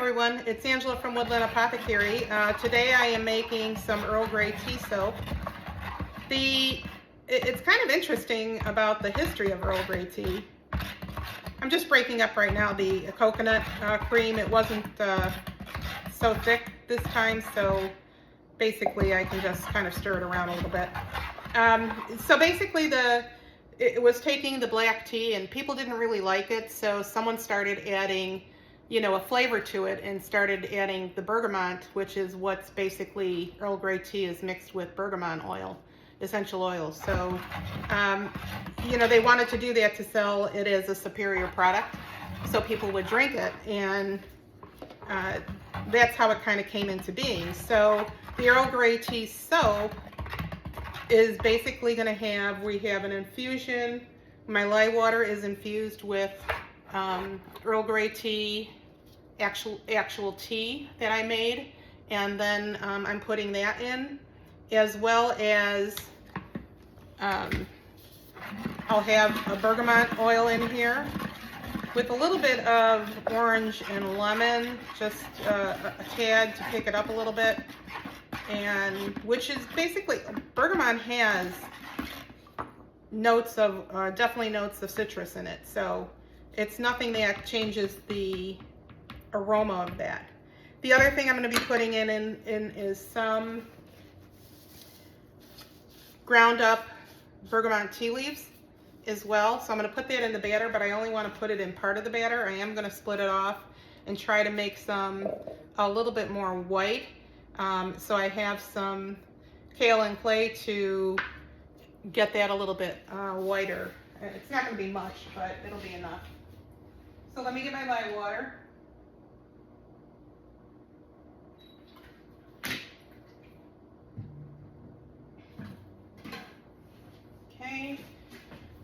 everyone, it's Angela from Woodland Apothecary. Today I am making some Earl Grey Tea Soap. It's kind of interesting about the history of Earl Grey tea. I'm just breaking up right now the coconut cream. It wasn't so thick this time, so basically I can just kind of stir it around a little bit. So basically it was taking the black tea and people didn't really like it, so someone started adding a flavor to it and started adding the bergamot, which is what's basically Earl Grey tea is mixed with bergamot oil, essential oils. So, they wanted to do that to sell it as a superior product so people would drink it, and that's how it kind of came into being. So the Earl Grey Tea Soap is basically going to we have an infusion. My lye water is infused with Earl Grey tea, actual tea that I made, and then I'm putting that in, as well as I'll have a bergamot oil in here with a little bit of orange and lemon, just a tad to pick it up a little bit, and which is basically, bergamot has notes of definitely notes of citrus in it, so it's nothing that changes the aroma of that. The other thing I'm going to be putting in is some ground up bergamot tea leaves as well. So I'm going to put that in the batter, but I only want to put it in part of the batter. I am going to split it off and try to make some a little bit more white. So I have some kale and clay to get that a little bit whiter. It's not going to be much, but it'll be enough. So let me get my lye water. Okay,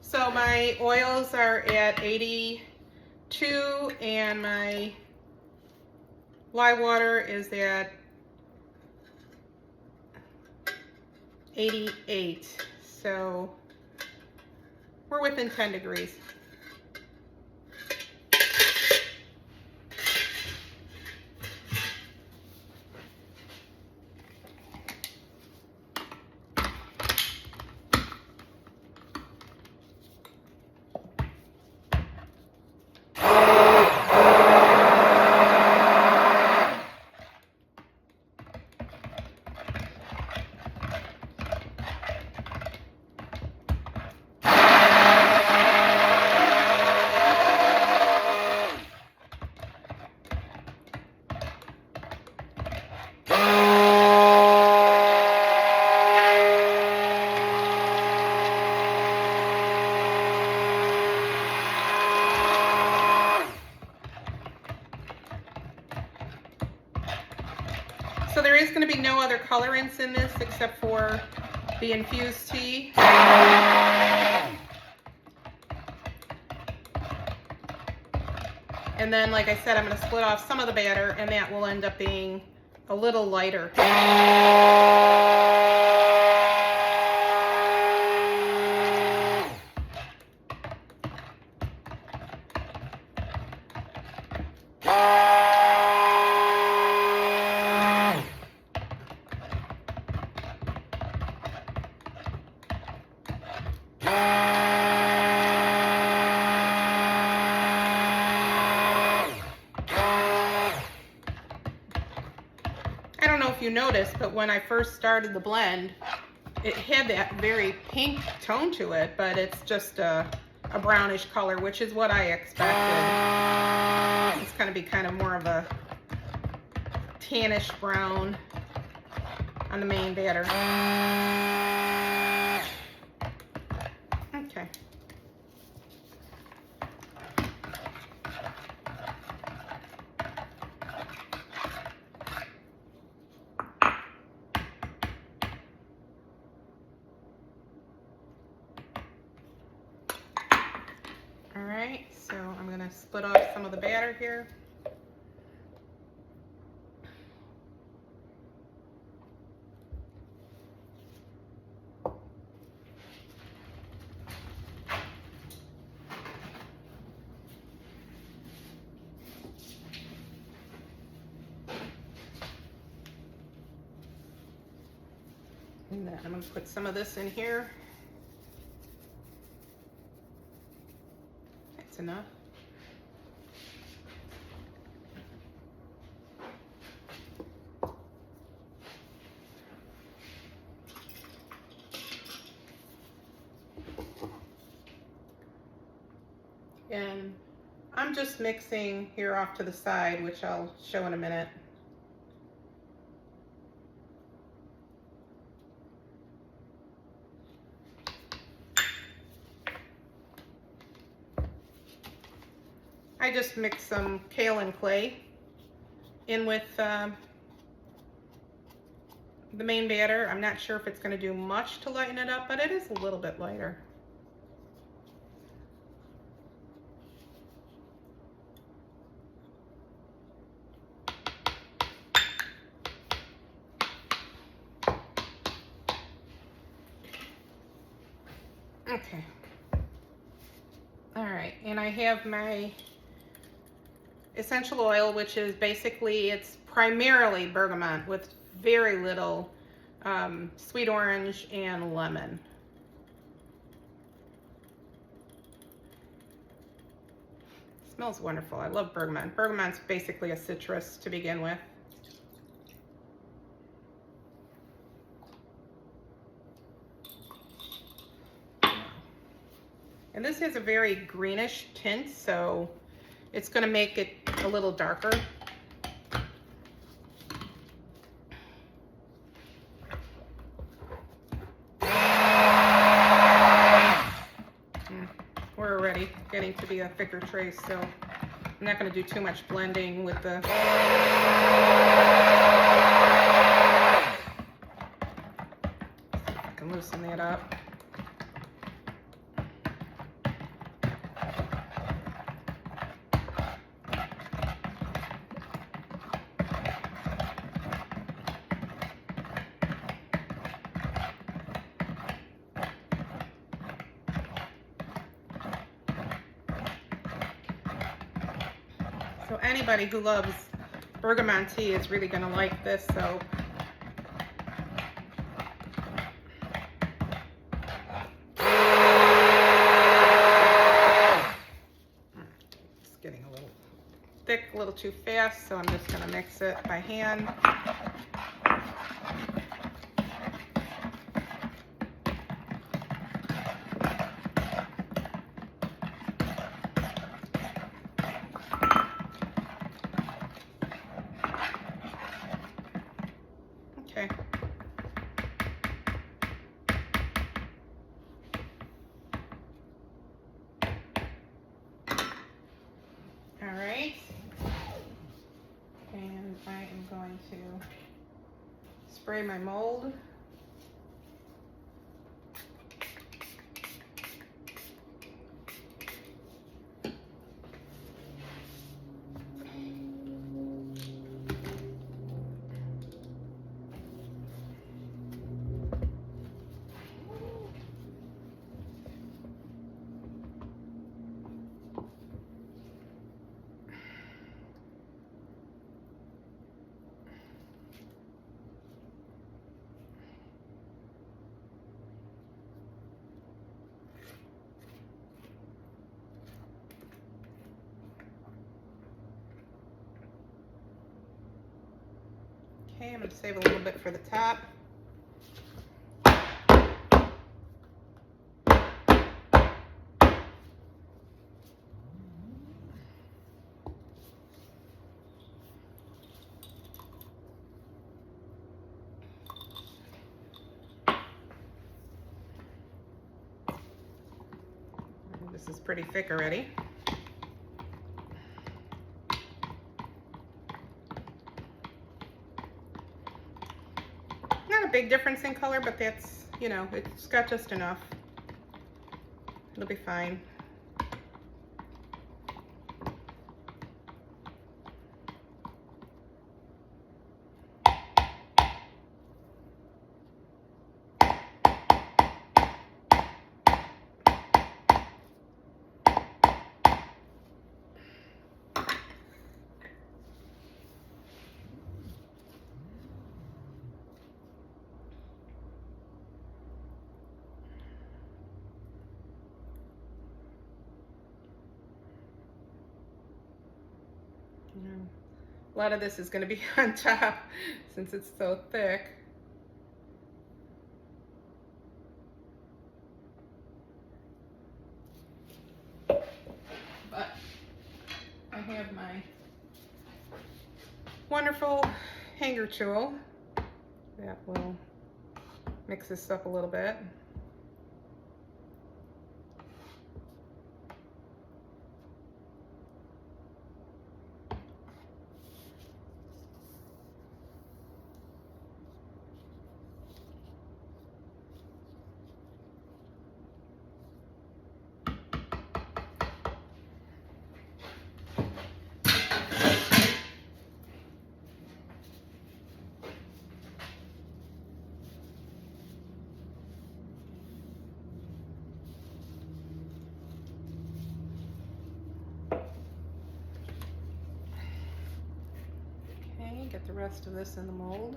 so my oils are at 82 and my lye water is at 88, so we're within 10 degrees. So there is going to be no other colorants in this except for the infused tea. And then, like I said, I'm going to split off some of the batter, and that will end up being a little lighter. I don't know if you noticed, but when I first started the blend, it had that very pink tone to it, but it's just a brownish color, which is what I expected. It's going to be kind of more of a tannish brown on the main batter. Okay. Alright, so I'm going to split off some of the batter here. And then I'm going to put some of this in here. That's enough. And I'm just mixing here off to the side, which I'll show in a minute. I just mix some kaolin clay in with the main batter. I'm not sure if it's going to do much to lighten it up, but it is a little bit lighter. Okay. All right, and I have my essential oil, which is basically, it's primarily bergamot with very little sweet orange and lemon. It smells wonderful. I love bergamot. Bergamot's basically a citrus to begin with. And this has a very greenish tint, so it's going to make it a little darker. We're already getting to be a thicker trace, so I'm not going to do too much blending with the... See if I can loosen that up. So anybody who loves bergamot tea is really going to like this soap. It's getting a little thick, a little too fast, so I'm just going to mix it by hand. Okay. All right. And I am going to spray my mold. Okay, I'm going to save a little bit for the top. This is pretty thick already. Not a big difference in color, but that's, you know, it's got just enough. It'll be fine. A lot of this is going to be on top since it's so thick. But I have my wonderful hanger tool that will mix this up a little bit. Get the rest of this in the mold.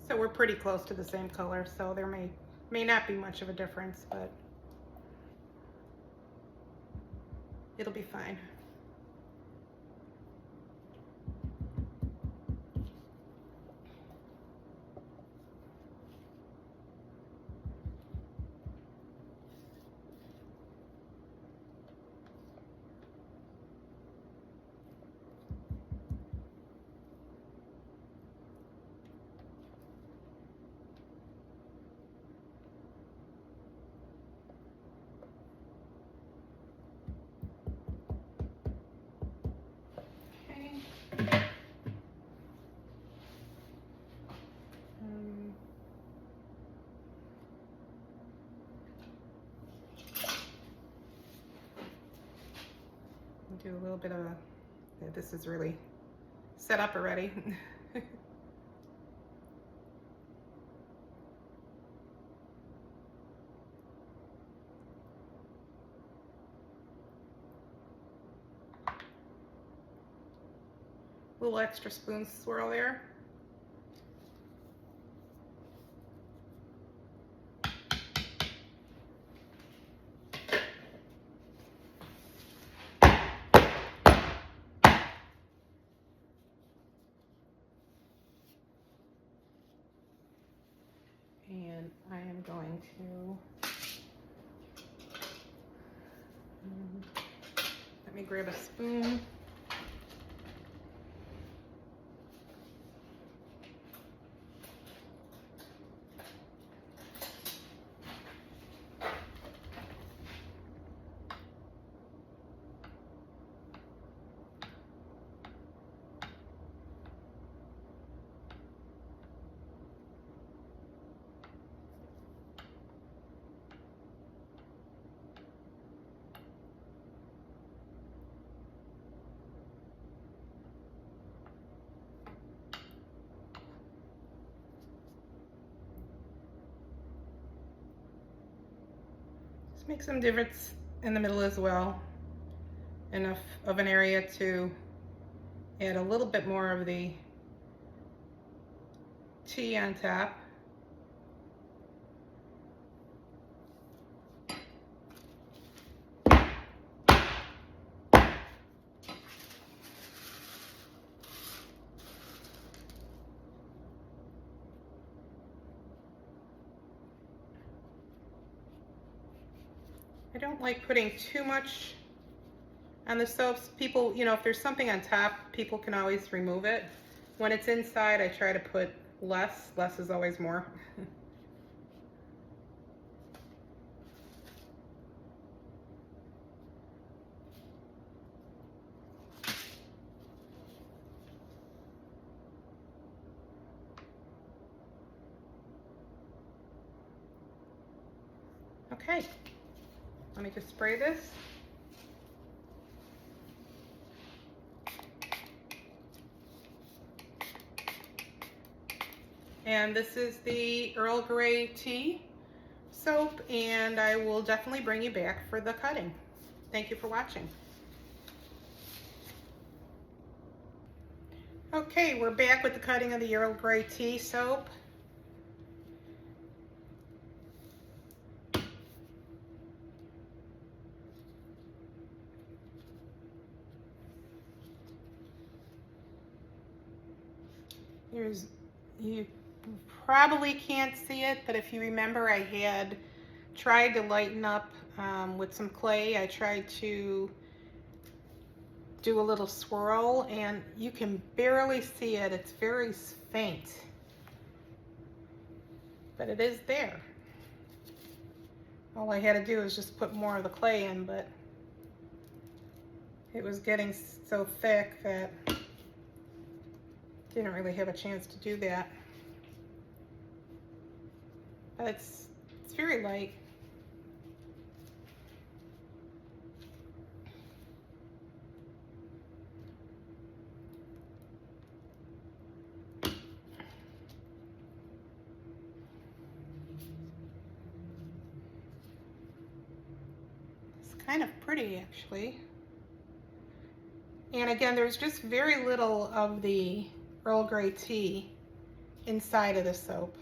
So we're pretty close to the same color, so there may not be much of a difference, but it'll be fine. Do a little bit of this is really set up already. Little extra spoon swirl there. And I am going to let me grab a spoon. Just make some divots in the middle as well. Enough of an area to add a little bit more of the tea on top. don't like putting too much on the soaps. People, you know, if there's something on top, people can always remove it. When it's inside, I try to put less. Less is always more. Okay, let me just spray this. And this is the Earl Grey Tea Soap, and I will definitely bring you back for the cutting. Thank you for watching. Okay, we're back with the cutting of the Earl Grey Tea Soap. You probably can't see it, but if you remember, I had tried to lighten up with some clay. I tried to do a little swirl, and you can barely see it. It's very faint, but it is there. All I had to do was just put more of the clay in, but it was getting so thick that didn't really have a chance to do that. But it's very light. It's kind of pretty, actually. And again, there's just very little of the Earl Grey tea inside of the soap.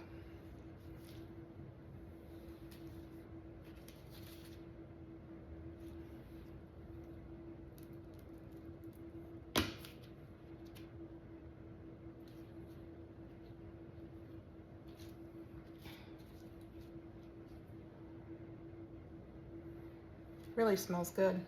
Really smells good.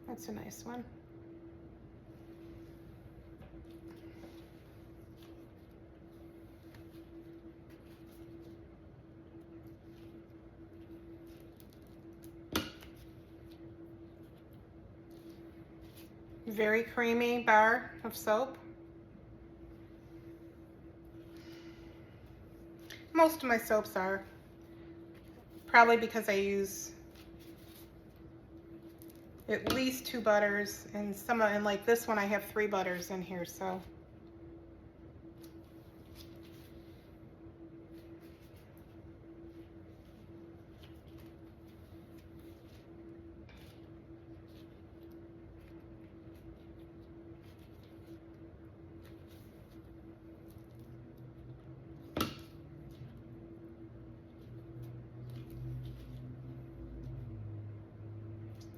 That's a nice one. Very creamy bar of soap. Most of my soaps are, probably because I use at least 2 butters, and and like this one I have 3 butters in here, so.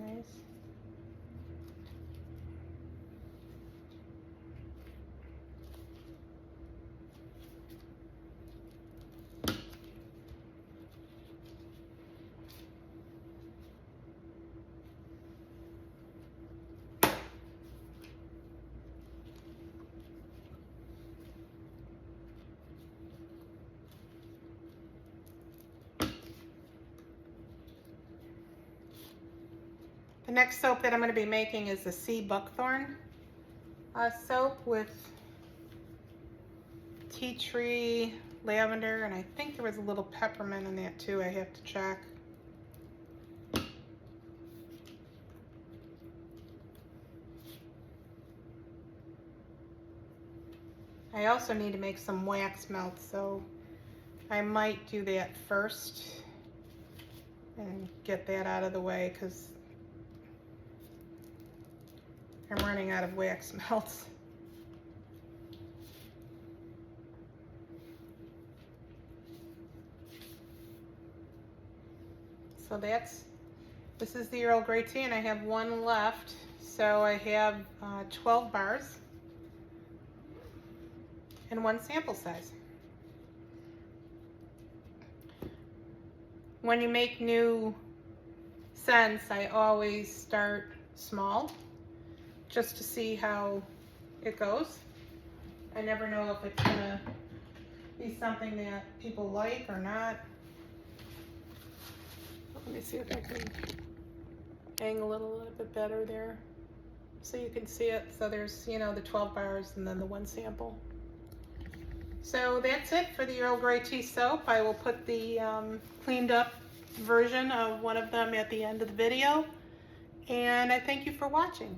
Nice. The next soap that I'm going to be making is the sea buckthorn soap with tea tree, lavender, and I think there was a little peppermint in that too. I have to check. I also need to make some wax melt, so I might do that first and get that out of the way because I'm running out of wax melts. So this is the Earl Grey tea, and I have one left. So I have 12 bars and one sample size. When you make new scents, I always start small just to see how it goes. I never know if it's gonna be something that people like or not. Let me see if I can angle it a little bit better there so you can see it. So there's, you know, the 12 bars and then the one sample. So that's it for the Earl Grey Tea Soap. I will put the cleaned up version of one of them at the end of the video. And I thank you for watching.